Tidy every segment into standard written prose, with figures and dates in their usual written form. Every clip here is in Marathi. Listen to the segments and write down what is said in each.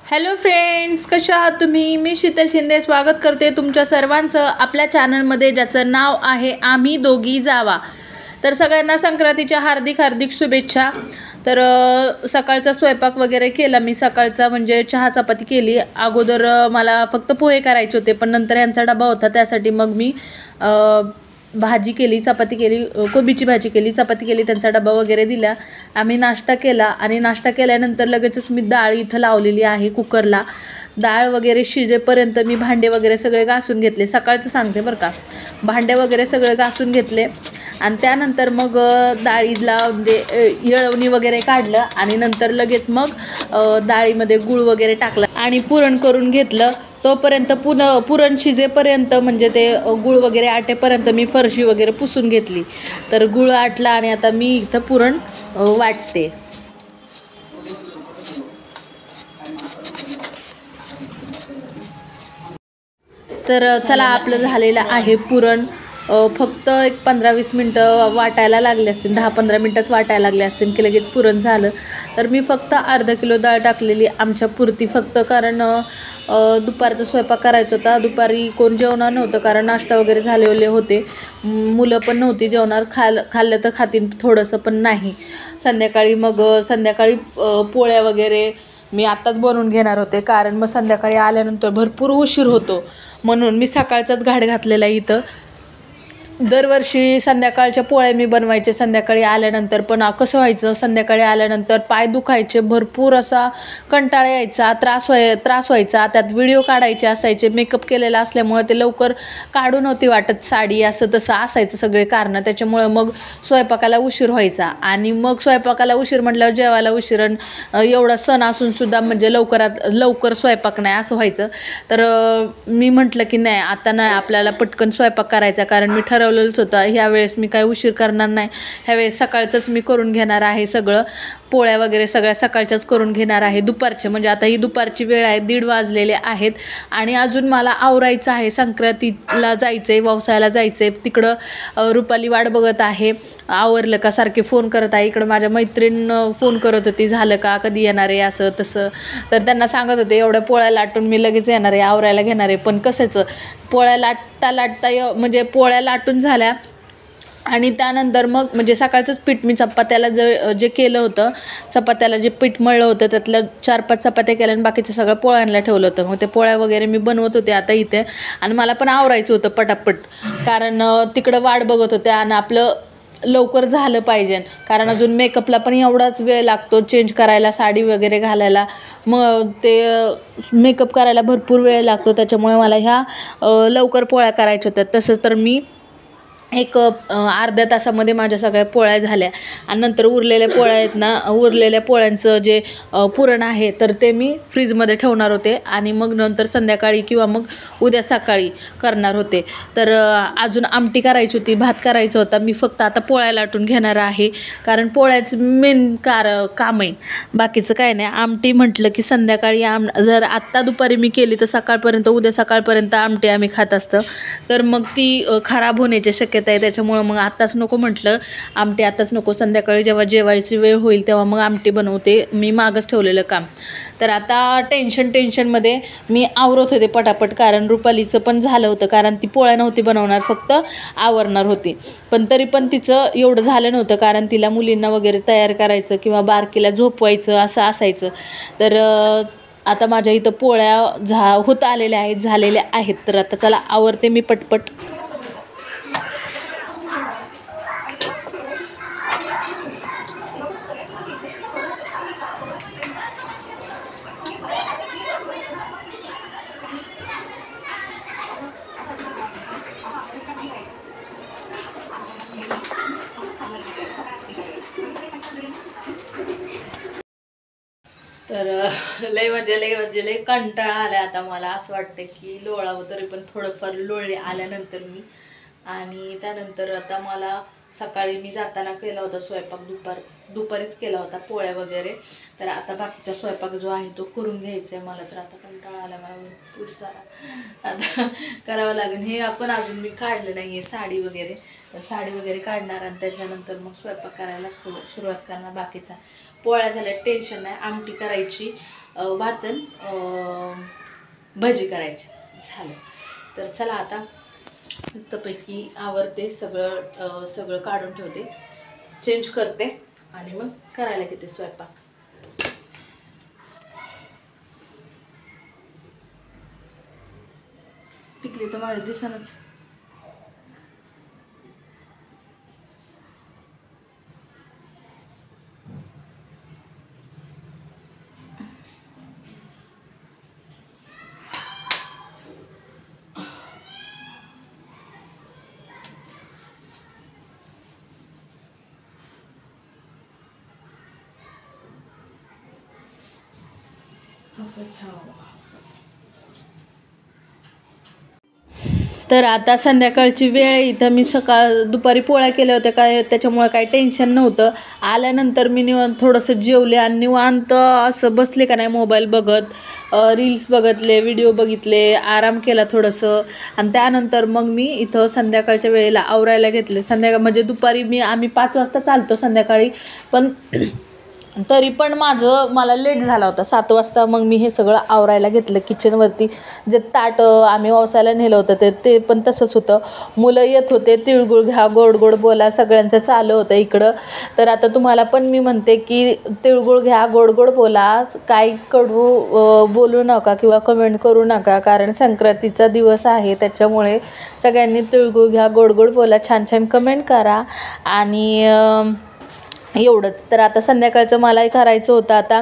हॅलो फ्रेंड्स, कशा आहात तुम्ही? मी शीतल शिंदे स्वागत करते तुमच्या सर्वांचं आपल्या चॅनलमध्ये, ज्याचं नाव आहे आम्ही दोघी जावा. तर सगळ्यांना संक्रांतीच्या हार्दिक हार्दिक शुभेच्छा. तर सकाळचा स्वयंपाक वगैरे केला मी. सकाळचा म्हणजे चहा चपाती केली. अगोदर मला फक्त पोहे करायचे होते, पण नंतर यांचा डबा होता, त्यासाठी मग मी भाजी केली, चपाती केली, कोबीची भाजी केली, चपाती केली, त्यांचा डबा वगैरे दिला. आम्ही नाश्ता केला आणि नाश्ता केल्यानंतर लगेचच मी डाळ इथं लावलेली आहे कुकरला. डाळ वगैरे शिजेपर्यंत मी भांडे वगैरे सगळे घासून घेतले. सकाळचं सांगते बरं का. भांडे वगैरे सगळे घासून घेतले आणि त्यानंतर मग डाळीला म्हणजे येळवणी वगैरे काढलं आणि नंतर लगेच मग डाळीमध्ये गूळ वगैरे टाकलं आणि पुरण करून घेतलं. तोपर्यंत पुरण शिजेपर्यंत म्हणजे ते गूळ वगैरे आटेपर्यंत मी फरशी वगैरे पुसून घेतली. तर गूळ आटला आणि आता मी इथं पुरण वाटते. तर चला, आपलं झालेलं आहे पुरण. फक्त एक 15-20 मिनटं वाटायला लागले असतील, 10-15 मिनटंच वाटायला लागले असतील की लगेच पुरण झालं. तर मी फक्त अर्धा किलो डाळ टाकलेली आमच्या पुरती फक्त, कारण दुपारचा स्वयंपाक करायचा होता. दुपारी कोण जेवणार नव्हतं, कारण नाश्ता वगैरे झालेले होते. मुलं पण नव्हती जेवणार. खाल्लं तर खातील थोडंसं, पण नाही. संध्याकाळी पोळ्या वगैरे मी आत्ताच बनवून घेणार होते, कारण मग संध्याकाळी आल्यानंतर भरपूर उशीर होतो, म्हणून मी सकाळचाच घाट घातलेला इथं. दरवर्षी संध्याकाळच्या पोळ्या मी बनवायचे संध्याकाळी आल्यानंतर, पण कसं व्हायचं, संध्याकाळी आल्यानंतर पाय दुखायचे, भरपूर असा कंटाळा यायचा, त्रास व्हायचा. त्यात व्हिडिओ काढायचे असायचे. मेकअप केलेला असल्यामुळे ते लवकर काढू नव्हती वाटत साडी, असं तसं असायचं सगळे कारणं. त्याच्यामुळं मग स्वयंपाकाला उशीर व्हायचा आणि मग स्वयंपाकाला उशीर म्हटल्यावर जेवायला उशीर. एवढा सण असूनसुद्धा म्हणजे लवकर स्वयंपाक नाही, असं व्हायचं. तर मी म्हटलं की नाही, आता नाही, आपल्याला पटकन स्वयंपाक करायचा, कारण मी ठरवलेलंच होतं ह्यावेळेस मी काही उशीर करणार नाही. ह्यावेळेस सकाळचंच मी करून घेणार आहे सगळं. पोळ्या वगैरे सगळ्या सकाळच्याच करून घेणार आहे दुपारचे. म्हणजे आता ही दुपारची वेळ आहे, 1:30 वाजलेले आहेत आणि अजून मला आवरायचं आहे. संक्रांतीला जायचं आहे, व्यवसायाला जायचं आहे. तिकडं रुपाली वाट बघत आहे, आवरलं का सारखे फोन करत आहे. इकडं माझ्या मैत्रीण फोन करत होती, झालं का, कधी येणार आहे, असं तसं. तर त्यांना सांगत होते एवढ्या पोळ्या लाटून मी लगेच येणार आहे, आवरायला घेणार आहे. पण कसंच पोळ्या लाटता म्हणजे पोळ्या लाटून झाल्या आणि त्यानंतर मग म्हणजे सकाळचंच पीठ मी चपात्याला जे केलं होतं, चपात्याला जे पीठ मळलं होतं त्यातल्या 4-5 चपात्या केल्या आणि बाकीच्या सगळ्या पोळ्यांना ठेवलं होतं. मग ते पोळ्या वगैरे मी बनवत होते आता इथे, आणि मला पण आवरायचं होतं पटापट, कारण तिकडं वाट बघत होते आणि आपलं लवकर झालं पाहिजे, कारण अजून मेकअपला पण एवढाच वेळ लागतो, चेंज करायला, साडी वगैरे घालायला, मग ते मेकअप करायला भरपूर वेळ लागतो. त्याच्यामुळे मला ह्या लवकर पोळ्या करायच्या होत्या. तसं तर मी एक अर्ध्या तासामध्ये माझ्या सगळ्या पोळ्या झाल्या आणि नंतर उरलेल्या पोळ्या आहेत ना, उरलेल्या पोळ्यांचं जे पुरण आहे तर ते मी फ्रीजमध्ये ठेवणार होते आणि मग नंतर संध्याकाळी किंवा मग उद्या सकाळी करणार होते. तर अजून आमटी करायची होती, भात करायचा होता. मी फक्त आता पोळ्या लाटून घेणार आहे, कारण पोळ्याचं मेन काम आहे, बाकीचं काय नाही. आमटी म्हटलं की संध्याकाळी जर आत्ता दुपारी मी केली तर सकाळपर्यंत, उद्या सकाळपर्यंत आमटी आम्ही खात असतं, तर मग ती खराब होण्याची शक्यता आहे. त्याच्यामुळं मग आत्ताच नको म्हटलं, आमटी आत्ताच नको, संध्याकाळी जेव्हा जेवायची वेळ होईल तेव्हा मग आमटी बनवते. मी मागच ठेवलेलं काम. तर आता टेन्शनमध्ये मी आवरत होते पटापट, कारण रुपालीचं पण झालं होतं, कारण ती पोळ्या नव्हती बनवणार, फक्त आवरणार होती. पण तरी पण तिचं एवढं झालं नव्हतं, कारण तिला मुलींना वगैरे तयार करायचं किंवा बारकीला झोपवायचं असं असायचं. तर आता माझ्या इथं पोळ्या होत आलेल्या आहेत, झालेल्या आहेत. तर आता चला आवरते मी पटपट. तर लय कंटाळा आला आता मला. असं वाटतं की लोळावं, तरी पण थोडंफार लोळले आल्यानंतर मी. आणि त्यानंतर आता मला सकाळी मी जाताना केला होता स्वयंपाक, दुपारीच केला होता पोळ्या वगैरे. तर आता बाकीचा स्वयंपाक जो आहे तो करून घ्यायचा आहे मला. तर आता कंटाळा आला मला भरपूर सारा, आता करावं लागेल. हे आपण अजून मी काढलं नाही आहे साडी वगैरे, तर साडी वगैरे काढणार आणि त्याच्यानंतर मग स्वयंपाक करायला सुरुवात करणार. बाकीचा पोळ्या झाल्या, टेन्शन नाही. आमटी करायची भातन भजी करायची झालं. तर चला आता मस्तपैकी आवरते, सगळं काढून ठेवते, चेंज करते आणि मग करायला घेते स्वयंपाक. टिकली तर माझ्या दिसनच. तर आता संध्याकाळची वेळ. इथं मी दुपारी पोळ्या केल्या होत्या, काय त्याच्यामुळे काही टेन्शन नव्हतं. आल्यानंतर मी निवांत थोडंसं जेवले आणि निवांत असं बसले का नाही मोबाईल बघत, रील्स बघितले, व्हिडिओ बघितले, आराम केला थोडंसं. आणि त्यानंतर मग मी इथं संध्याकाळच्या वेळेला आवरायला घेतले. म्हणजे दुपारी आम्ही 5 वाजता चालतो संध्याकाळी, पण तरी पण मला लेट झाला होता 7 वाजता. मग मी हे सगळं आवरायला घेतलं. किचनवरती जे ताट आम्ही वसायला नेलं होतं ते पण तसंच होतं. मुलं येत होते, तिळगुळ घ्या, गोड गोड बोला, सगळ्यांचं चालू होतं इकडं. तर आता तुम्हाला पण मी म्हणते की तिळगुळ घ्या, गोड गोड बोला, काही कडू बोलू नका किंवा कमेंट करू नका, कारण संक्रांतीचा दिवस आहे. त्याच्यामुळे सगळ्यांनी तिळगुळ घ्या, गोड गोड बोला, छान छान कमेंट करा. आणि एवढंच. तर आता संध्याकाळचं मलाही करायचं होतं. आता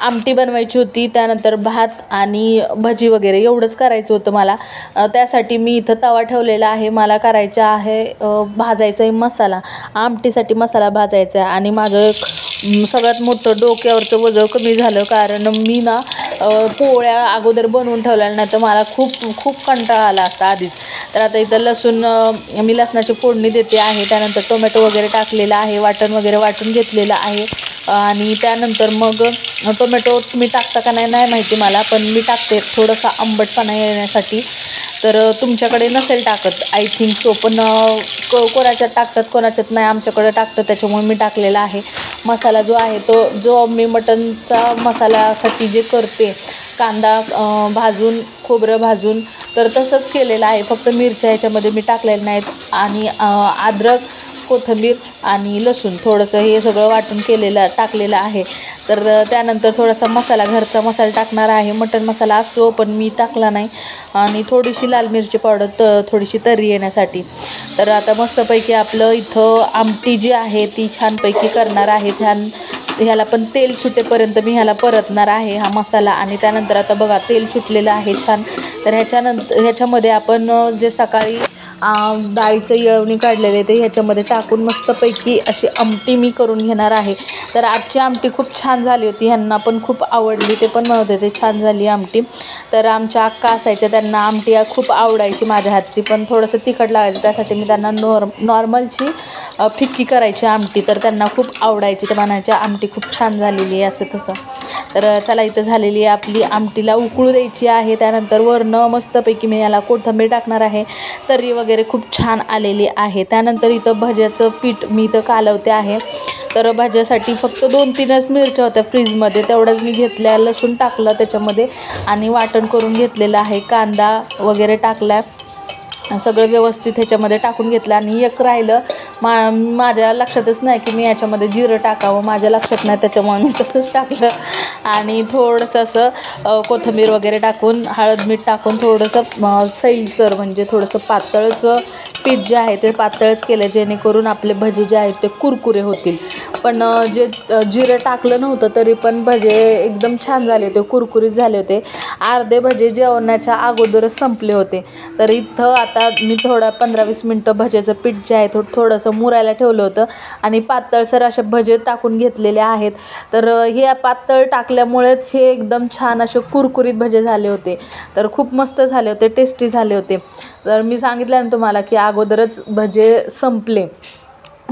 आमटी बनवायची होती, त्यानंतर भात आणि भजी वगैरे एवढंच करायचं होतं मला. त्यासाठी मी इथं तवा ठेवलेला आहे. मला करायचं आहे भाजायचा आहे मसाला, आमटीसाठी मसाला भाजायचा आहे. आणि माझं सगळ्यात मोठं डोक्यावरचं वजन कमी झालं, कारण मी ना पोळ्या अगोदर बनवून ठेवलेल्या, नाही तर मला खूप कंटाळा आला असता आधीच. तर आता इथं मी लसणाची फोडणी देते आहे. त्यानंतर टोमॅटो वगैरे टाकलेला आहे, वाटण वगैरे वाटून घेतलेलं आहे. आणि त्यानंतर मग टोमॅटो तुम्ही टाकता का नाही माहिती मला, पण मी टाकते थोडंसं आंबटपणा येण्यासाठी. तर तुमच्याकडे नसेल टाकत आय थिंक सो, पण कोणाच्यात टाकतात कोणाच्यात नाही, आमच्याकडे टाकतात, त्याच्यामुळे मी टाकलेला आहे. मसाला जो आहे जो मी मटनचा मसाल्यासाठी जे करते, कांदा भाजून, खोबरं भाजून, तर तसंच केलेलं आहे. फक्त मिरच्या ह्याच्यामध्ये मी टाकलेल्या नाहीत. आणि अद्रक, कोथिंबीर आणि लसूण थोडंसं हे सगळं वाटून टाकलेलं आहे. तर त्यानंतर थोडासा मसाला, घरचा मसाला टाकणार आहे. मटण मसाला असतो पण मी टाकला नाही. आणि थोडीशी लाल मिरची पावडर, थोडीशी तर्री येण्यासाठी. तर आता मस्तपैकी आपलं इथं आमटी जी आहे ती छानपैकी करणार आहे. ह्याला पण तेल सुटेपर्यंत मी ह्याला परतणार आहे हा मसाला. आणि त्यानंतर आता बघा तेल सुटलेलं आहे छान. तर ह्याच्यामध्ये आपण जे सकाळी डाळीचं येळवणी काढलेले ते ह्याच्यामध्ये टाकून मस्तपैकी अशी आमटी मी करून घेणार आहे. तर आजची आमटी खूप छान झाली होती, ह्यांना पण खूप आवडली, ते पण म्हणत होते छान झाली आमटी. तर आमच्या अक्का असायच्या, त्यांना आमटी खूप आवडायची माझ्या हातची, पण थोडंसं तिखट लागायचं, त्यासाठी मी त्यांना नॉर्मलची फिक्की करायची आमटी. तर त्यांना खूप आवडायची, ते म्हणायच्या आमटी खूप छान झालेली आहे असं तसं. तर चला इथं झालेली आहे आपली आमटीला उकळू द्यायची आहे. त्यानंतर वरनं मस्तपैकी मी याला कोथिंबीर टाकणार आहे. तर्री वगैरे खूप छान आलेली आहे. त्यानंतर इथं भज्याचं पीठ मी इथं कालवते आहे. तर भाज्यासाठी फक्त 2-3च मिरच्या होत्या फ्रीजमध्ये, तेवढंच मी घेतल्या, लसूण टाकलं त्याच्यामध्ये आणि वाटण करून घेतलेलं आहे. कांदा वगैरे टाकला, सगळं व्यवस्थित ह्याच्यामध्ये टाकून घेतलं. आणि एक राहिलं, माझ्या लक्षातच नाही की मी याच्यामध्ये जिरं टाकावं, माझ्या लक्षात नाही, त्याच्यामुळे मी तसंच टाकलं. आणि थोडंसं असं कोथिंबीर वगैरे टाकून, हळद मीठ टाकून थोडंसं सैलसर, म्हणजे थोडंसं पातळचं पीठ जे आहे ते पातळच केलं, जेणेकरून आपले भजे जे आहेत ते कुरकुरे होतील. पण जे जिरं टाकलं नव्हतं तरी पण भजे एकदम छान झाले होते, कुरकुरीत झाले होते. अर्धे भजे जेवणाच्या अगोदरच संपले होते. तर इथं आता मी 15-20 मिनटं भज्याचं पीठ जे आहे थोडंसं मुरायला ठेवलं होतं आणि पातळसर असे भजे टाकून घेतलेले आहेत. तर हे पातळ टाकल्यामुळेच हे एकदम छान असे कुरकुरीत भजे झाले होते. तर खूप मस्त झाले होते, टेस्टी झाले होते. तर मी सांगितलं ना तुम्हाला की अगोदरच भजे संपले,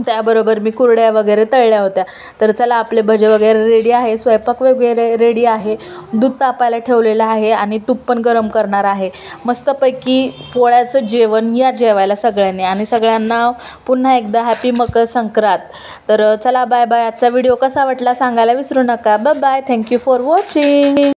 त्याबरोबर मी कुरड्या वगैरे तळल्या होत्या. तर चला आपले भजे वगैरे रेडी आहे, स्वयंपाक वगैरे रेडी आहे, दूध तापायला ठेवलेलं आहे आणि तूप पण गरम करणार आहे. मस्तपैकी पोळ्याचं जेवण या जेवायला सगळ्यांनी, आणि सगळ्यांना पुन्हा एकदा हॅपी मकर संक्रांत. तर चला बाय बाय. आजचा व्हिडिओ कसा वाटला सांगायला विसरू नका. Bye bye. Thank you for watching.